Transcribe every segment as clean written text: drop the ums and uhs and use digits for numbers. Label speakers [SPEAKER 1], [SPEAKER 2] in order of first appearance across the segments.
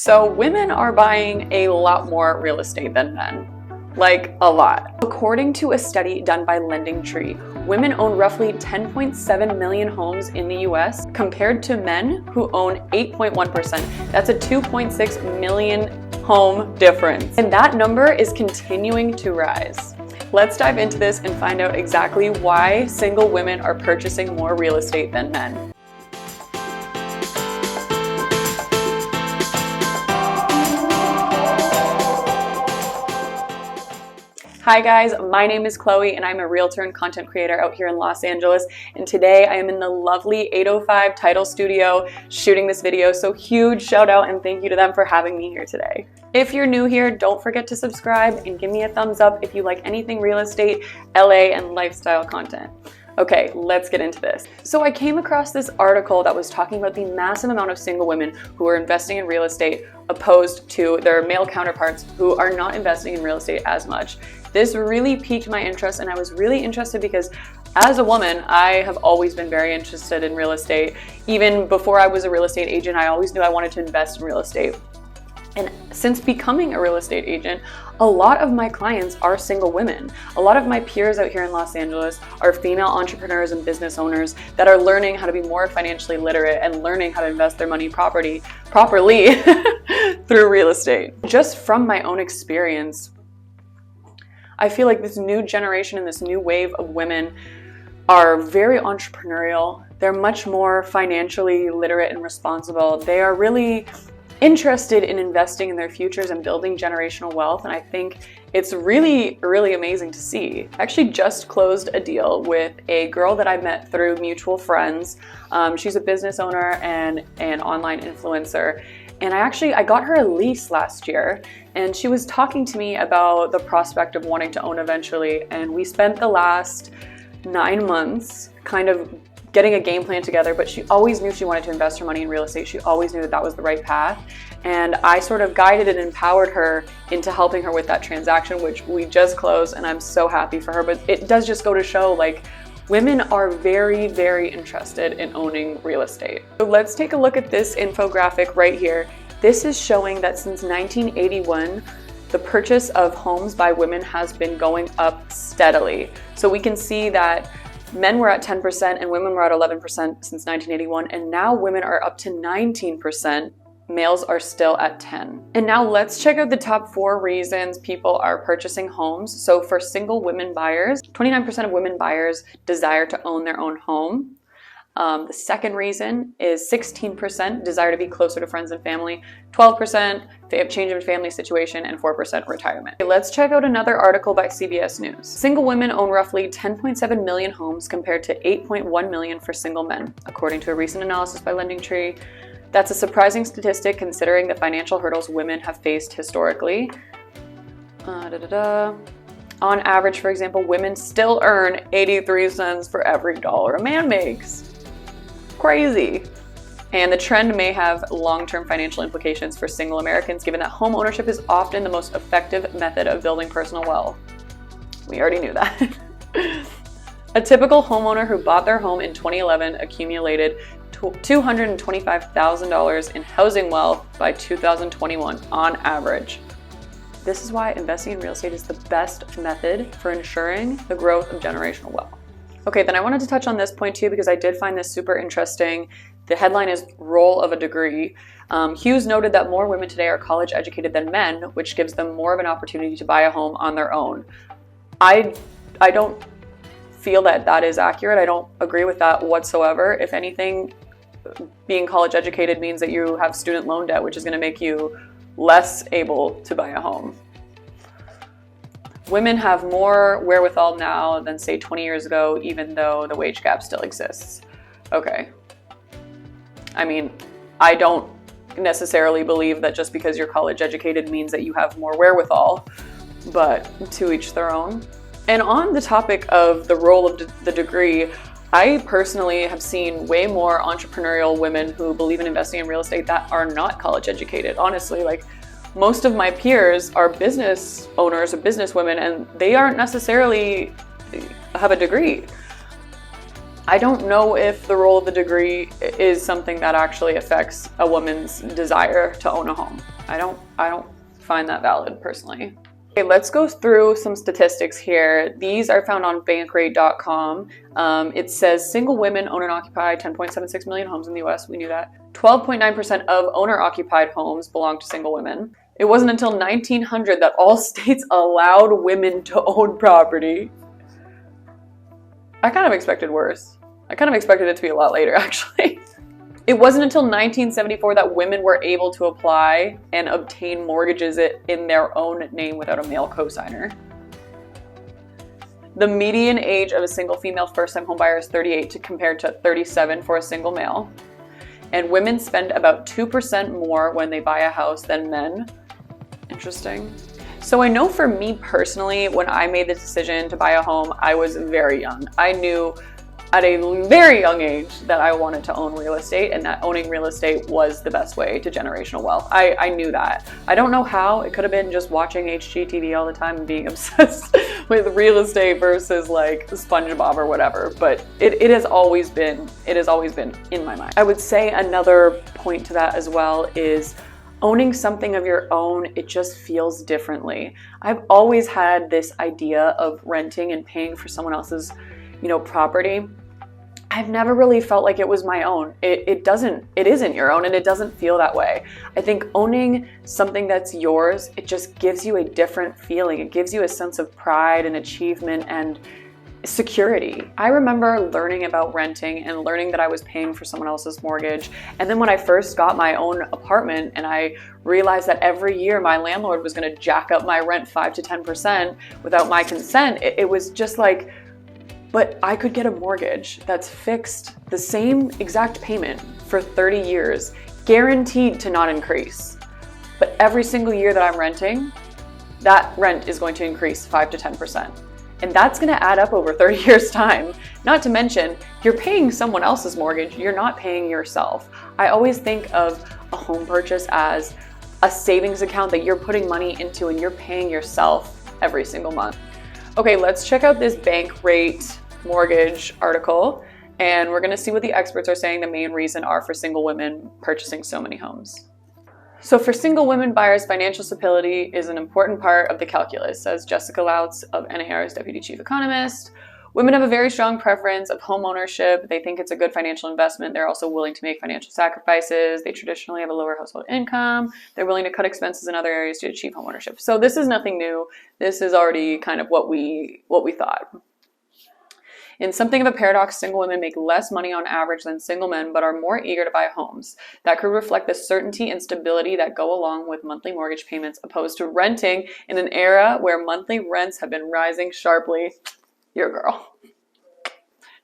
[SPEAKER 1] So women are buying a lot more real estate than men. Like a lot. According to a study done by LendingTree, women own roughly 10.7 million homes in the US compared to men who own 8.1%. That's a 2.6 million home difference. And that number is continuing to rise. Let's dive into this and find out exactly why single women are purchasing more real estate than men. Hi guys, my name is Chloe and I'm a realtor and content creator out here in Los Angeles, and today I am in the lovely 805 Title Studio shooting this video, so huge shout out and thank you to them for having me here today. If you're new here, don't forget to subscribe and give me a thumbs up if you like anything real estate, LA, and lifestyle content. Okay, let's get into this. So I came across this article that was talking about the massive amount of single women who are investing in real estate opposed to their male counterparts who are not investing in real estate as much. This really piqued my interest, and I was really interested because as a woman, I have always been very interested in real estate. Even before I was a real estate agent, I always knew I wanted to invest in real estate. And since becoming a real estate agent, a lot of my clients are single women. A lot of my peers out here in Los Angeles are female entrepreneurs and business owners that are learning how to be more financially literate and learning how to invest their money properly through real estate. Just from my own experience, I feel like this new generation and this new wave of women are very entrepreneurial. They're much more financially literate and responsible. They are really interested in investing in their futures and building generational wealth, and I think it's really amazing to see. I actually just closed a deal with a girl that I met through mutual friends. She's a business owner and an online influencer, and I got her a lease last year, and she was talking to me about the prospect of wanting to own eventually, and we spent the last 9 months kind of getting a game plan together, but she always knew she wanted to invest her money in real estate. She always knew that that was the right path. And I sort of guided and empowered her into helping her with that transaction, which we just closed, and I'm so happy for her. But it does just go to show, like, women are very interested in owning real estate. So let's take a look at this infographic right here. This is showing that since 1981, the purchase of homes by women has been going up steadily. So we can see that men were at 10% and women were at 11% since 1981, and now women are up to 19%. Males are still at 10. And now let's check out the top 4 reasons people are purchasing homes. So for single women buyers, 29% of women buyers desire to own their own home. The second reason is 16% desire to be closer to friends and family, 12% change in family situation, and 4% retirement. Okay, let's check out another article by CBS News. Single women own roughly 10.7 million homes compared to 8.1 million for single men, according to a recent analysis by LendingTree. That's a surprising statistic considering the financial hurdles women have faced historically. On average, for example, women still earn 83 cents for every dollar a man makes. Crazy. And the trend may have long-term financial implications for single Americans, given that home ownership is often the most effective method of building personal wealth. We already knew that. A typical homeowner who bought their home in 2011 accumulated $225,000 in housing wealth by 2021 on average. This is why investing in real estate is the best method for ensuring the growth of generational wealth. Okay, then I wanted to touch on this point too because I did find this super interesting. The headline is Role of a Degree. Hughes noted that more women today are college educated than men, which gives them more of an opportunity to buy a home on their own. I don't feel that that is accurate. I don't agree with that whatsoever. If anything, being college educated means that you have student loan debt, which is going to make you less able to buy a home. Women have more wherewithal now than, say, 20 years ago, even though the wage gap still exists. Okay. I mean, I don't necessarily believe that just because you're college educated means that you have more wherewithal, but to each their own. And on the topic of the role of the degree, I personally have seen way more entrepreneurial women who believe in investing in real estate that are not college educated. Honestly, like, most of my peers are business owners or business women, and they aren't necessarily have a degree. I don't know if the role of the degree is something that actually affects a woman's desire to own a home. I don't find that valid personally. Okay, let's go through some statistics here. These are found on bankrate.com. It says single women own and occupy 10.76 million homes in the US. We knew that. 12.9% of owner-occupied homes belong to single women. It wasn't until 1900 that all states allowed women to own property. I kind of expected worse. I kind of expected it to be a lot later, actually. It wasn't until 1974 that women were able to apply and obtain mortgages in their own name without a male cosigner. The median age of a single female first-time homebuyer is 38 compared to 37 for a single male. And women spend about 2% more when they buy a house than men. Interesting. So I know for me personally, when I made the decision to buy a home, I was very young. I knew at a very young age that I wanted to own real estate and that owning real estate was the best way to generational wealth. I knew that. I don't know how. It could have been just watching HGTV all the time and being obsessed with real estate versus like SpongeBob or whatever, but it has always been in my mind. I would say another point to that as well is owning something of your own, it just feels differently. I've always had this idea of renting and paying for someone else's, property. I've never really felt like it was my own. It isn't your own, and it doesn't feel that way. I think owning something that's yours, it just gives you a different feeling. It gives you a sense of pride and achievement and security. I remember learning about renting and learning that I was paying for someone else's mortgage. And then when I first got my own apartment and I realized that every year my landlord was going to jack up my rent 5 to 10% without my consent, it was just like, but I could get a mortgage that's fixed, the same exact payment for 30 years, guaranteed to not increase. But every single year that I'm renting, that rent is going to increase 5 to 10%. And that's going to add up over 30 years' time. Not to mention, you're paying someone else's mortgage, you're not paying yourself. I always think of a home purchase as a savings account that you're putting money into and you're paying yourself every single month. Okay, let's check out this Bankrate mortgage article, and we're going to see what the experts are saying the main reason are for single women purchasing so many homes. So for single women buyers, financial stability is an important part of the calculus, says Jessica Lautz of NAR's Deputy Chief Economist. Women have a very strong preference of home ownership. They think it's a good financial investment. They're also willing to make financial sacrifices. They traditionally have a lower household income. They're willing to cut expenses in other areas to achieve home ownership. So this is nothing new. This is already kind of what we thought. In something of a paradox, single women make less money on average than single men, but are more eager to buy homes. That could reflect the certainty and stability that go along with monthly mortgage payments, opposed to renting in an era where monthly rents have been rising sharply. Your girl.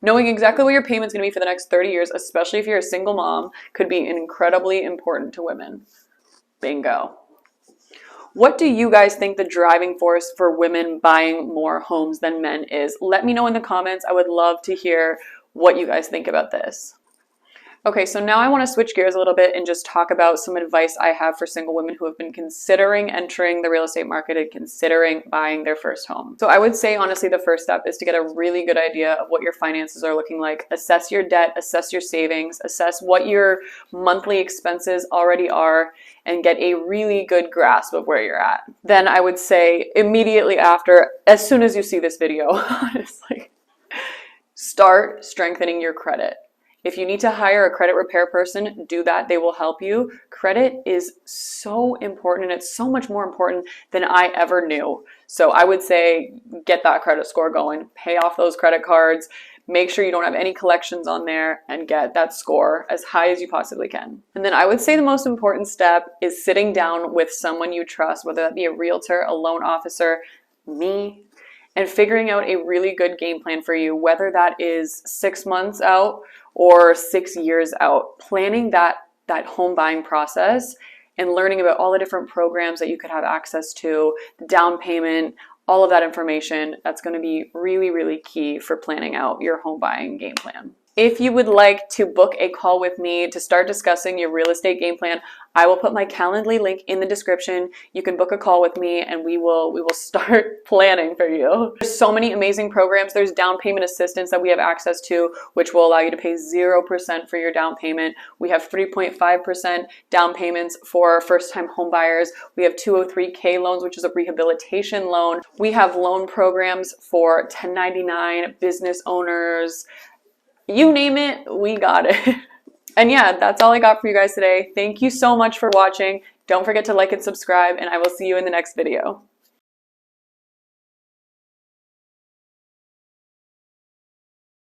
[SPEAKER 1] Knowing exactly what your payment's going to be for the next 30 years, especially if you're a single mom, could be incredibly important to women. Bingo. What do you guys think the driving force for women buying more homes than men is? Let me know in the comments. I would love to hear what you guys think about this. Okay, so now I want to switch gears a little bit and just talk about some advice I have for single women who have been considering entering the real estate market and considering buying their first home. So I would say, honestly, the first step is to get a really good idea of what your finances are looking like. Assess your debt, assess your savings, assess what your monthly expenses already are, and get a really good grasp of where you're at. Then I would say immediately after, as soon as you see this video, honestly, start strengthening your credit. If you need to hire a credit repair person, do that. They will help you. Credit is so important, and it's so much more important than I ever knew. So I would say get that credit score going. Pay off those credit cards. Make sure you don't have any collections on there and get that score as high as you possibly can. And then I would say the most important step is sitting down with someone you trust, whether that be a realtor, a loan officer, me, and figuring out a really good game plan for you, whether that is 6 months out or 6 years out. Planning that home buying process and learning about all the different programs that you could have access to, the down payment, all of that information, that's going to be really, really key for planning out your home buying game plan. If you would like to book a call with me to start discussing your real estate game plan, I will put my Calendly link in the description. You can book a call with me and we will start planning for you. There's so many amazing programs. There's down payment assistance that we have access to, which will allow you to pay 0% for your down payment. We have 3.5% down payments for first-time home buyers. We have 203K loans, which is a rehabilitation loan. We have loan programs for 1099 business owners. You name it, we got it. And yeah, that's all I got for you guys today. Thank you so much for watching. Don't forget to like and subscribe, and I will see you in the next video.